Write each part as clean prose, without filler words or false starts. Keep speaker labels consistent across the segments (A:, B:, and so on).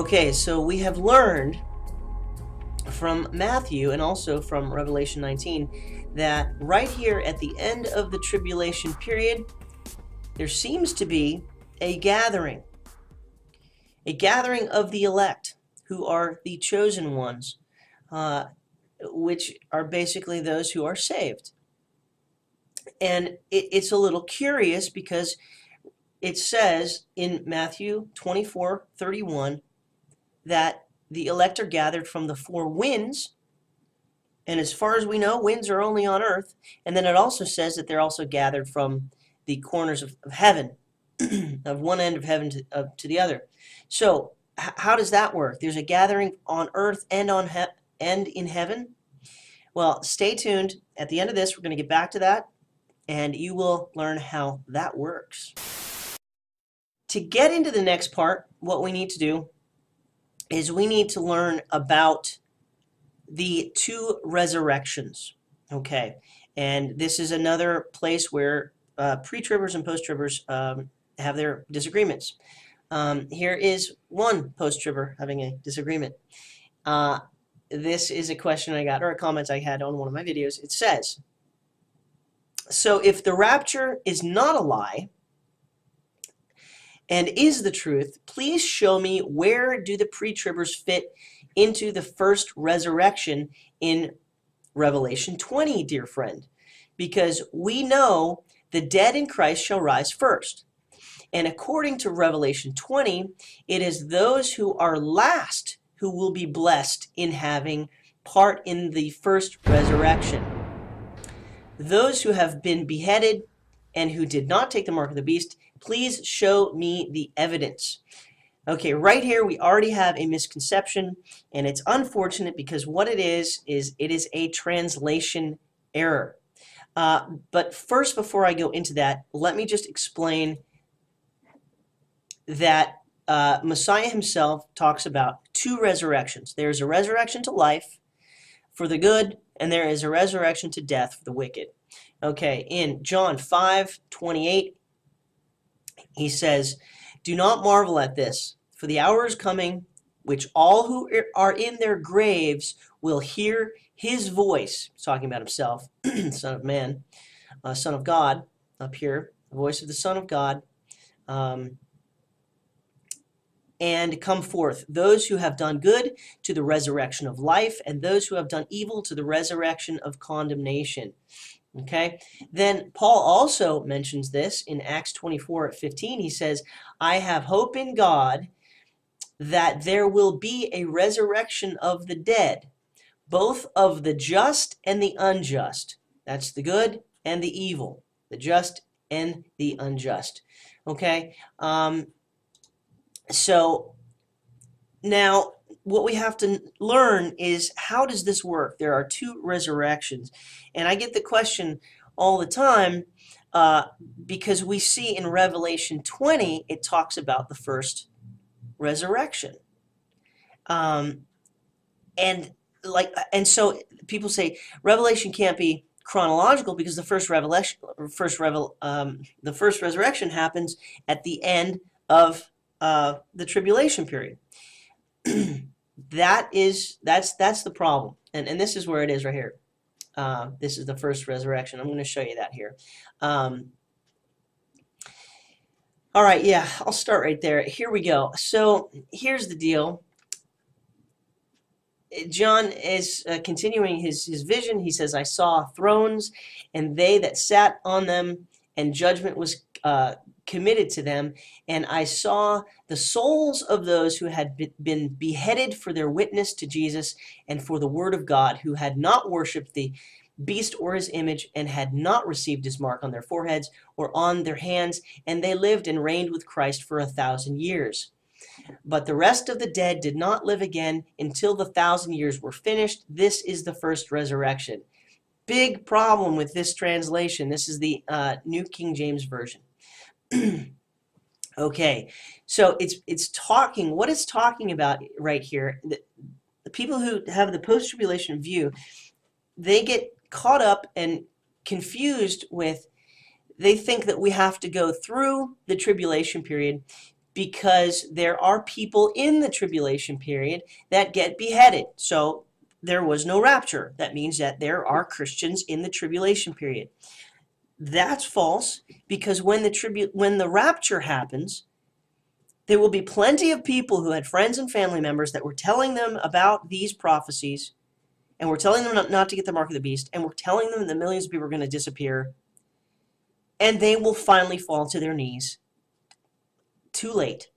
A: Okay, so we have learned from Matthew and also from Revelation 19 that right here at the end of the tribulation period, there seems to be a gathering of the elect, who are the chosen ones, which are basically those who are saved. And it's a little curious because it says in Matthew 24:31 that the elect are gathered from the four winds. And as far as we know, winds are only on earth. And then it also says that they're also gathered from the corners of heaven, of one end of heaven to the other. So how does that work? There's a gathering on earth and in heaven. Well, stay tuned. At the end of this, we're going to get back to that, and you will learn how that works. To get into the next part, what we need to do is we need to learn about the two resurrections. Okay, and this is another place where pre-tribbers and post-tribbers have their disagreements. Here is one post-tribber having a disagreement. This is a question I got, or a comment I had on one of my videos. It says, so if the rapture is not a lie and is the truth, please show me where do the pre-tribbers fit into the first resurrection in Revelation 20, dear friend. Because we know the dead in Christ shall rise first. And according to Revelation 20, it is those who are last who will be blessed in having part in the first resurrection. Those who have been beheaded and who did not take the mark of the beast, please show me the evidence. Okay, right here we already have a misconception, and it's unfortunate because what it is it is a translation error. But first, before I go into that, let me just explain that Messiah himself talks about two resurrections. There's a resurrection to life for the good, and there is a resurrection to death for the wicked. Okay, in John 5:28, he says, "Do not marvel at this, for the hour is coming, which all who are in their graves will hear his voice," talking about himself, Son of Man, Son of God, up here, the voice of the Son of God, and come forth, those who have done good to the resurrection of life, and those who have done evil to the resurrection of condemnation. Okay, then Paul also mentions this in Acts 24:15. He says, "I have hope in God that there will be a resurrection of the dead, both of the just and the unjust." That's the good and the evil, the just and the unjust. Okay, so now what we have to learn is, how does this work? There are two resurrections, and I get the question all the time because we see in Revelation 20 it talks about the first resurrection, and so people say Revelation can't be chronological because the first resurrection happens at the end of the tribulation period. That's the problem, and this is where it is right here. This is the first resurrection. I'm going to show you that here. All right, yeah, I'll start right there. Here we go. So here's the deal. John is continuing his vision. He says, "I saw thrones, and they that sat on them, and judgment was committed to them. And I saw the souls of those who had been beheaded for their witness to Jesus and for the word of God, who had not worshipped the beast or his image, and had not received his mark on their foreheads or on their hands, and they lived and reigned with Christ for 1,000 years. But the rest of the dead did not live again until the 1,000 years were finished. This is the first resurrection." Big problem with this translation. This is the New King James Version. Okay, so it's talking, what it's talking about right here, the people who have the post-tribulation view, they get caught up and confused with, they think that we have to go through the tribulation period because there are people in the tribulation period that get beheaded. So there was no rapture. That means that there are Christians in the tribulation period. That's false, because when the rapture happens, there will be plenty of people who had friends and family members that were telling them about these prophecies, and we're telling them not to get the mark of the beast, and we're telling them that millions of people are going to disappear, and they will finally fall to their knees. Too late,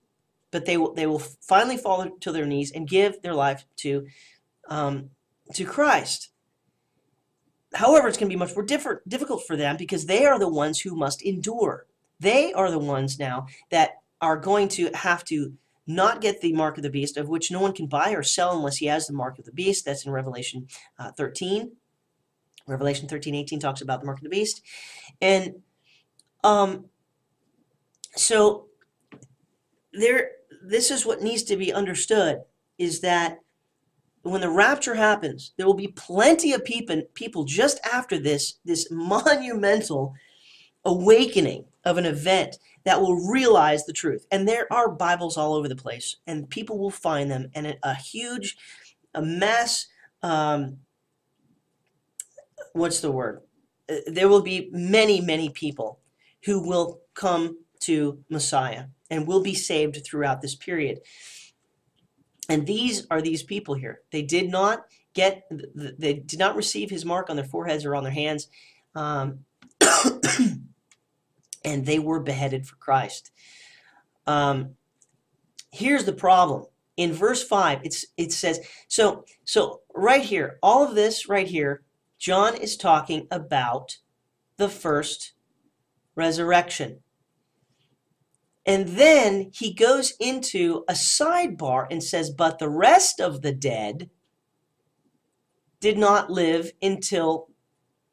A: but they will finally fall to their knees and give their life to Christ. However, it's going to be much more difficult for them, because they are the ones who must endure. They are the ones now that are going to have to not get the mark of the beast, of which no one can buy or sell unless he has the mark of the beast. That's in Revelation 13. Revelation 13:18 talks about the mark of the beast. And so this is what needs to be understood, is that when the rapture happens, there will be plenty of people just after this monumental awakening of an event that will realize the truth. And there are Bibles all over the place, and people will find them, and a mass, what's the word? There will be many, many people who will come to Messiah and will be saved throughout this period. And these are these people here. They did not receive his mark on their foreheads or on their hands. And they were beheaded for Christ. Here's the problem. In verse 5, it says, so right here, all of this right here, John is talking about the first resurrection. And then he goes into a sidebar and says, but the rest of the dead did not live until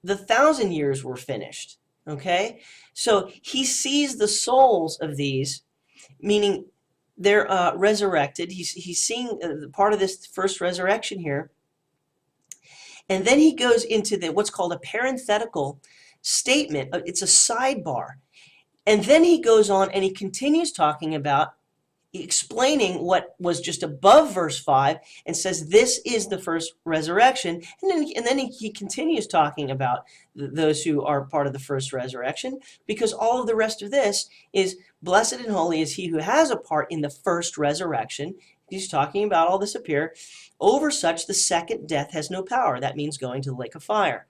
A: the 1,000 years were finished. Okay? So he sees the souls of these, meaning they're resurrected. He's seeing part of this first resurrection here. And then he goes into what's called a parenthetical statement. It's a sidebar. And then he goes on and he continues talking about, explaining what was just above verse 5, and says this is the first resurrection. And then he continues talking about those who are part of the first resurrection, because all of the rest of this is, blessed and holy is he who has a part in the first resurrection. He's talking about all this up here. Over such the second death has no power. That means going to the lake of fire.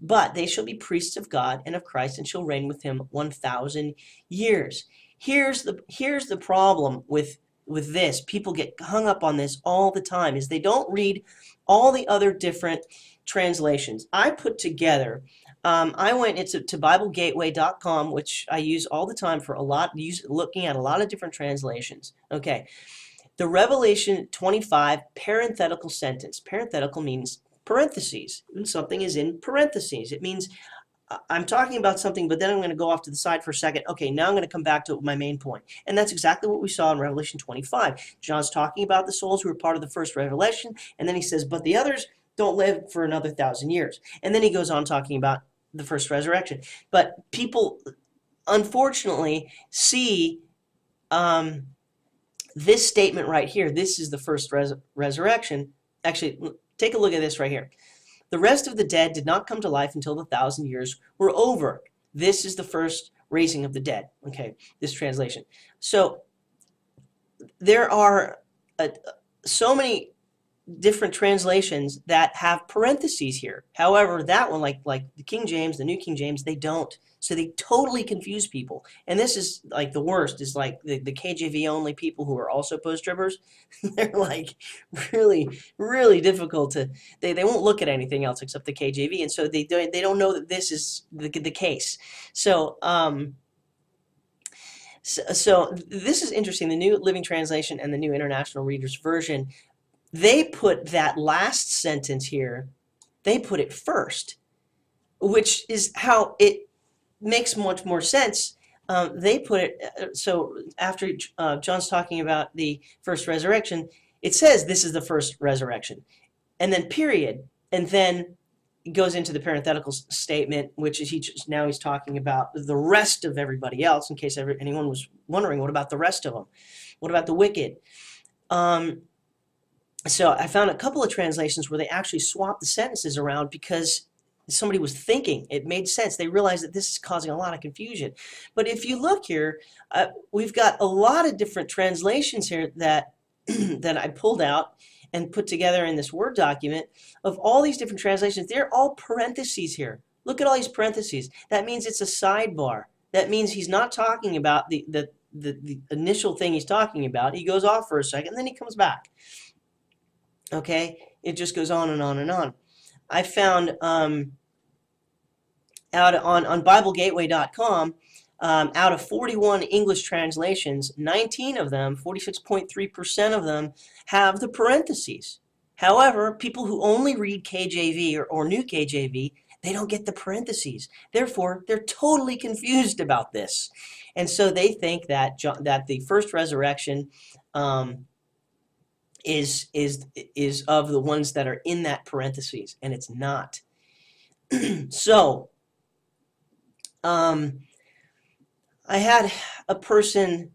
A: But they shall be priests of God and of Christ, and shall reign with him 1,000 years. Here's the problem with this. People get hung up on this all the time, is they don't read all the other different translations. I put together, I went to BibleGateway.com, which I use all the time for looking at a lot of different translations. Okay, the Revelation 25 parenthetical sentence. Parenthetical means parentheses. When something is in parentheses, it means I'm talking about something, but then I'm going to go off to the side for a second. Okay, now I'm going to come back to my main point. And that's exactly what we saw in Revelation 25. John's talking about the souls who were part of the first revelation, and then he says, but the others don't live for another 1,000 years. And then he goes on talking about the first resurrection. But people, unfortunately, see this statement right here. This is the first resurrection. Actually, take a look at this right here. The rest of the dead did not come to life until the 1,000 years were over. This is the first raising of the dead. Okay, this translation. So there are so many different translations that have parentheses here. However, that one, like the King James, the New King James, they don't. So they totally confuse people. And this is like the worst, is like the KJV only people who are also post-tribbers. They're like really, really difficult to, they won't look at anything else except the KJV. And so they don't know that this is the case. So, so this is interesting. The New Living Translation and the New International Reader's Version, they put that last sentence here, they put it first, which is how it makes much more sense. They put it, so after John's talking about the first resurrection, it says this is the first resurrection, and then period, and then it goes into the parenthetical statement, which is now he's talking about the rest of everybody else, in case anyone was wondering, what about the rest of them? What about the wicked? So I found a couple of translations where they actually swapped the sentences around because somebody was thinking. It made sense. They realized that this is causing a lot of confusion. But if you look here, we've got a lot of different translations here that that I pulled out and put together in this Word document of all these different translations. They're all parentheses here. Look at all these parentheses. That means it's a sidebar. That means he's not talking about the initial thing he's talking about. He goes off for a second, then he comes back. Okay? It just goes on and on and on. I found out on BibleGateway.com, out of 41 English translations, 19 of them, 46.3% of them, have the parentheses. However, people who only read KJV or New KJV, they don't get the parentheses. Therefore, they're totally confused about this. And so they think that the first resurrection is of the ones that are in that parentheses, and it's not. So, I had a person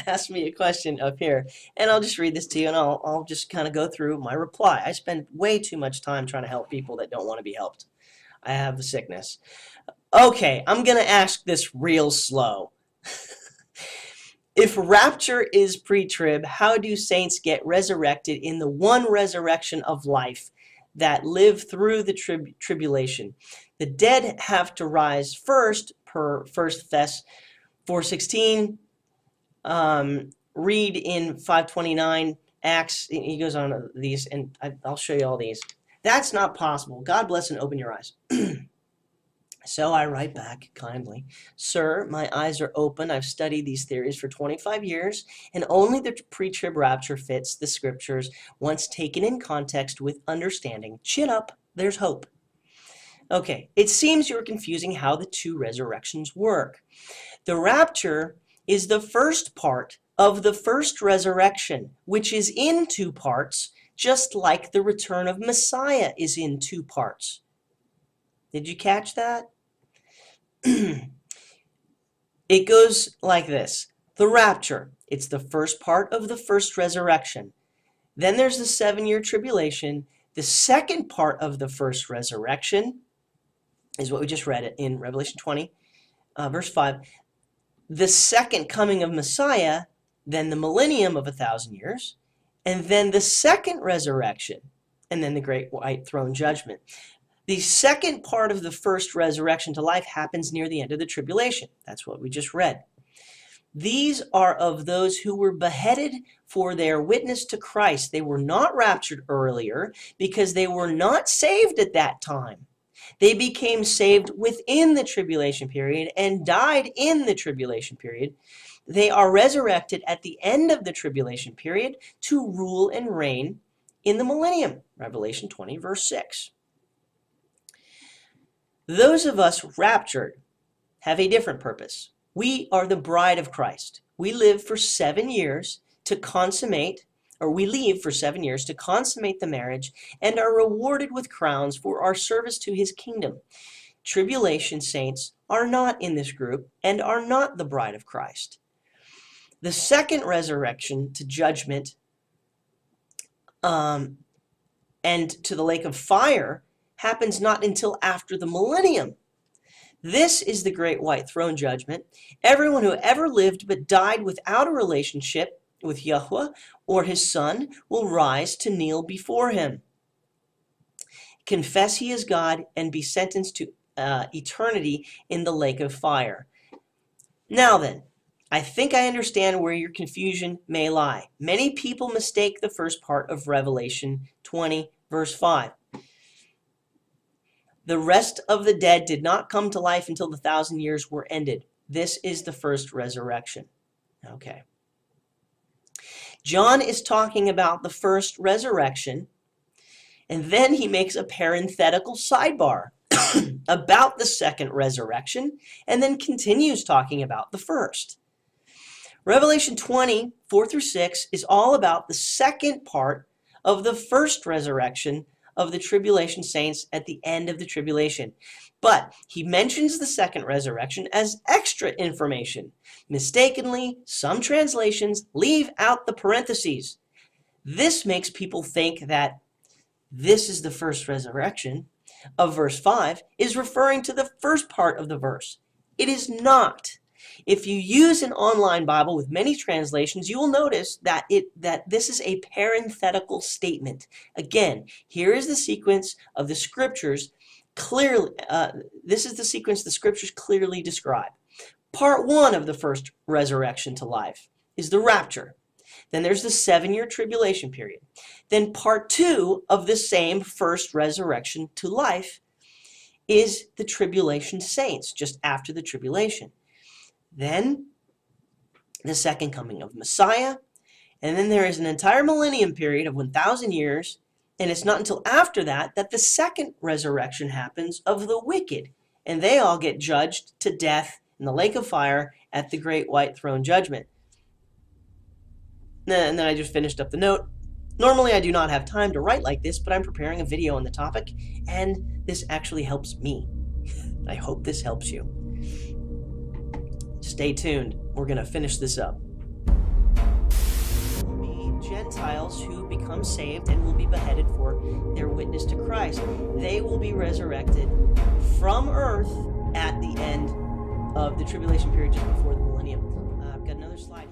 A: ask me a question up here, and I'll just read this to you, and I'll just kind of go through my reply. I spend way too much time trying to help people that don't want to be helped. I have the sickness. Okay, I'm going to ask this real slow. If rapture is pre-trib, how do saints get resurrected in the one resurrection of life that live through the tribulation? The dead have to rise first, per 1 Thess 4:16. Read in 5:29, Acts. He goes on these, and I'll show you all these. That's not possible. God bless and open your eyes. So I write back kindly, Sir, my eyes are open. I've studied these theories for 25 years, and only the pre-trib rapture fits the scriptures once taken in context with understanding. Chin up, there's hope. Okay, it seems you're confusing how the two resurrections work. The rapture is the first part of the first resurrection, which is in two parts, just like the return of Messiah is in two parts. Did you catch that? It goes like this. The rapture, it's the first part of the first resurrection. Then there's the 7-year tribulation. The second part of the first resurrection is what we just read in Revelation 20, verse 5. The second coming of Messiah, then the millennium of 1,000 years, and then the second resurrection, and then the great white throne judgment. The second part of the first resurrection to life happens near the end of the tribulation. That's what we just read. These are of those who were beheaded for their witness to Christ. They were not raptured earlier because they were not saved at that time. They became saved within the tribulation period and died in the tribulation period. They are resurrected at the end of the tribulation period to rule and reign in the millennium. Revelation 20, verse 6. Those of us raptured have a different purpose. We are the bride of Christ. We live for 7 years to consummate, or we leave for 7 years to consummate the marriage and are rewarded with crowns for our service to his kingdom. Tribulation saints are not in this group and are not the bride of Christ. The second resurrection to judgment and to the lake of fire happens not until after the millennium. This is the great white throne judgment. Everyone who ever lived but died without a relationship with Yahweh or his Son will rise to kneel before him, confess he is God, and be sentenced to eternity in the lake of fire. Now then, I think I understand where your confusion may lie. Many people mistake the first part of Revelation 20, verse 5. The rest of the dead did not come to life until the 1,000 years were ended. This is the first resurrection. Okay. John is talking about the first resurrection, and then he makes a parenthetical sidebar about the second resurrection, and then continues talking about the first. Revelation 20, 4 through 6 is all about the second part of the first resurrection of the tribulation saints at the end of the tribulation. But he mentions the second resurrection as extra information. Mistakenly, some translations leave out the parentheses. This makes people think that this is the first resurrection of verse 5 is referring to the first part of the verse. It is not. If you use an online Bible with many translations, you will notice that this is a parenthetical statement. Again, here is the sequence of the scriptures clearly. This is the sequence the scriptures clearly describe. Part 1 of the first resurrection to life is the rapture. Then there's the 7-year tribulation period. Then part 2 of the same first resurrection to life is the tribulation saints, just after the tribulation. Then the second coming of Messiah. And then there is an entire millennium period of 1,000 years. And it's not until after that that the second resurrection happens of the wicked. And they all get judged to death in the lake of fire at the great white throne judgment. And then I just finished up the note. Normally I do not have time to write like this, but I'm preparing a video on the topic, and this actually helps me. I hope this helps you. Stay tuned. We're going to finish this up. There will be Gentiles who become saved and will be beheaded for their witness to Christ. They will be resurrected from earth at the end of the tribulation period, just before the millennium. I've got another slide here.